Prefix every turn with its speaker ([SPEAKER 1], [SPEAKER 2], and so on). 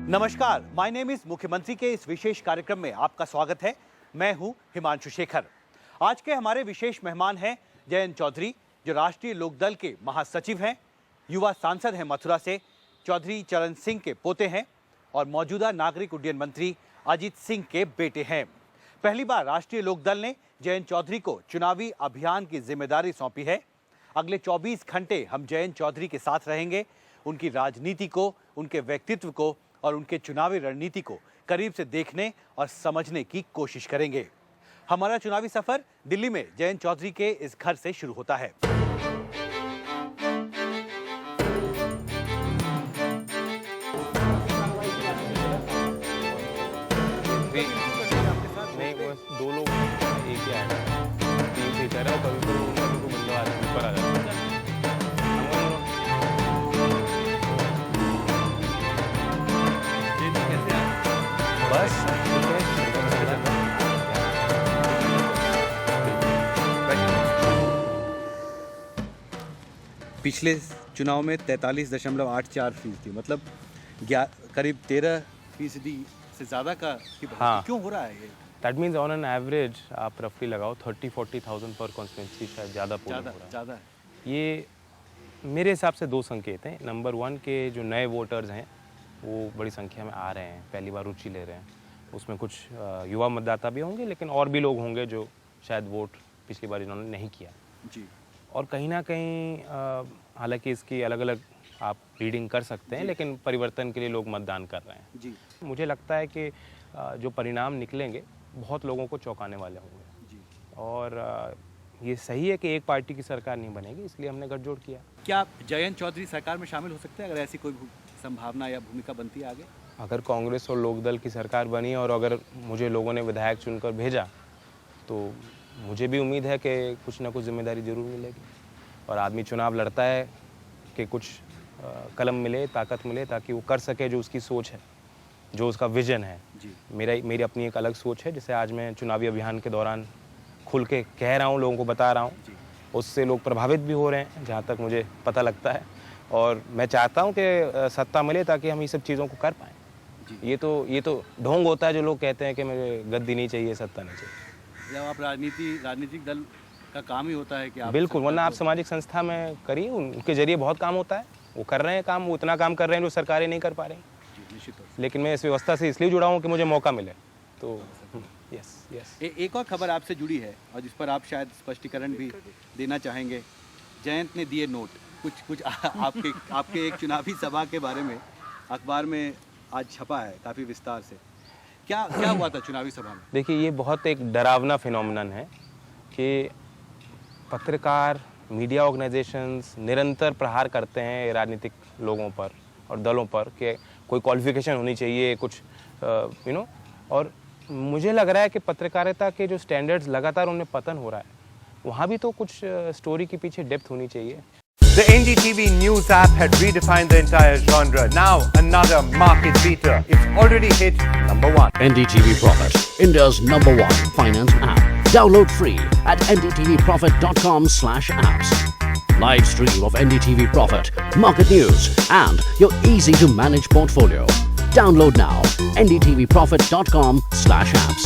[SPEAKER 1] नमस्कार, my name is मुख्यमंत्री के इस विशेष कार्यक्रम में आपका स्वागत है। मैं हूं हिमांशु शेखर। आज के हमारे विशेष मेहमान हैं जयंत चौधरी, जो राष्ट्रीय लोकदल के महासचिव हैं, युवा सांसद हैं मथुरा से, चौधरी चरण सिंह के पोते हैं और मौजूदा नागरिक उड्डयन मंत्री अजीत सिंह के बेटे हैं। पहली बार राष्ट्रीय लोकदल ने जयंत चौधरी को चुनावी अभियान की जिम्मेदारी सौंपी है। अगले 24 घंटे हम जयंत चौधरी के साथ रहेंगे, उनकी राजनीति को, उनके व्यक्तित्व को और उनके चुनावी रणनीति को करीब से देखने और समझने की कोशिश करेंगे। हमारा चुनावी सफर दिल्ली में जयंत चौधरी के इस घर से शुरू होता है।
[SPEAKER 2] नहीं, बस दो लोग एक ही आएगा, तीन से चल रहा है, कभी तो बंदा ऊपर आ जाता है। बस
[SPEAKER 1] पिछले चुनाव में 43.84% थी, मतलब करीब 13% से ज़्यादा का
[SPEAKER 2] हाँ।
[SPEAKER 1] क्यों हो रहा है ये?
[SPEAKER 2] That means on an average आप रफली लगाओ 30-40,000 पर कॉन्स्टिट्यूंसी, शायद ज़्यादा पोलिंग हो रहा है।
[SPEAKER 1] ज़्यादा
[SPEAKER 2] ये मेरे हिसाब से दो संकेत हैं। नंबर 1 के जो नए वोटर्स हैं वो बड़ी संख्या में आ रहे हैं, पहली बार रुचि ले रहे हैं। उसमें कुछ युवा मतदाता भी होंगे, लेकिन और भी लोग होंगे जो शायद वोट पिछली बार इन्होंने नहीं किया
[SPEAKER 1] जी। और
[SPEAKER 2] कहीं ना कहीं हालांकि इसकी अलग अलग आप रीडिंग कर सकते हैं, लेकिन परिवर्तन के लिए लोग मतदान कर रहे हैं
[SPEAKER 1] जी।
[SPEAKER 2] मुझे लगता है कि जो परिणाम निकलेंगे बहुत लोगों को चौंकाने वाले होंगे
[SPEAKER 1] जी।
[SPEAKER 2] और ये सही है कि एक पार्टी की सरकार नहीं बनेगी, इसलिए हमने गठजोड़ किया।
[SPEAKER 1] क्या जयंत चौधरी सरकार में शामिल हो सकते हैं अगर ऐसी कोई संभावना या भूमिका बनती है आगे?
[SPEAKER 2] अगर कांग्रेस और लोकदल की सरकार बनी और अगर मुझे लोगों ने विधायक चुनकर भेजा तो मुझे भी उम्मीद है कि कुछ ना कुछ जिम्मेदारी जरूर मिलेगी। और आदमी चुनाव लड़ता है कि कुछ कलम मिले, ताकत मिले, ताकि वो कर सके जो उसकी सोच है, जो उसका विजन है
[SPEAKER 1] जी।
[SPEAKER 2] मेरी अपनी एक अलग सोच है, जिसे आज मैं चुनावी अभियान के दौरान खुल के कह रहा हूँ, लोगों को बता रहा हूँ। उससे लोग प्रभावित भी हो रहे हैं जहाँ तक मुझे पता लगता है, और मैं चाहता हूँ कि सत्ता मिले ताकि हम ये सब चीज़ों को कर पाएँ। ये तो ढोंग होता है जो लोग कहते हैं कि मुझे गद्दी नहीं चाहिए, सत्ता नहीं चाहिए।
[SPEAKER 1] जब आप राजनीतिक दल का काम ही होता है कि आप
[SPEAKER 2] बिल्कुल, वरना आप सामाजिक संस्था में करिए, उनके जरिए बहुत काम होता है। वो कर रहे हैं काम, वो इतना काम कर रहे हैं जो सरकारें नहीं कर पा रही।
[SPEAKER 1] निश्चित तौर से।
[SPEAKER 2] लेकिन मैं इस व्यवस्था से इसलिए जुड़ा हूँ कि मुझे मौका मिले। तो यस।
[SPEAKER 1] एक और खबर आपसे जुड़ी है और जिस पर आप शायद स्पष्टीकरण भी देना चाहेंगे। जयंत ने दिए नोट, कुछ आपके एक चुनावी सभा के बारे में अखबार में आज छपा है काफ़ी विस्तार से। क्या हुआ था चुनावी सभा में?
[SPEAKER 2] देखिए, ये बहुत एक डरावना फिनोमिनन है कि पत्रकार, मीडिया ऑर्गेनाइजेशंस निरंतर प्रहार करते हैं राजनीतिक लोगों पर और दलों पर कि कोई क्वालिफिकेशन होनी चाहिए, कुछ और मुझे लग रहा है कि पत्रकारिता के जो स्टैंडर्ड्स लगातार उनमें पतन हो रहा है। वहाँ भी तो कुछ स्टोरी के पीछे डेप्थ होनी चाहिए।
[SPEAKER 3] The NDTV News app had redefined the entire genre. Now another market beater. It's already hit number 1.
[SPEAKER 4] NDTV Profit, India's #1 finance app. Download free at ndtvprofit.com/apps. Live stream of NDTV Profit, market news and your easy to manage portfolio. Download now ndtvprofit.com/apps.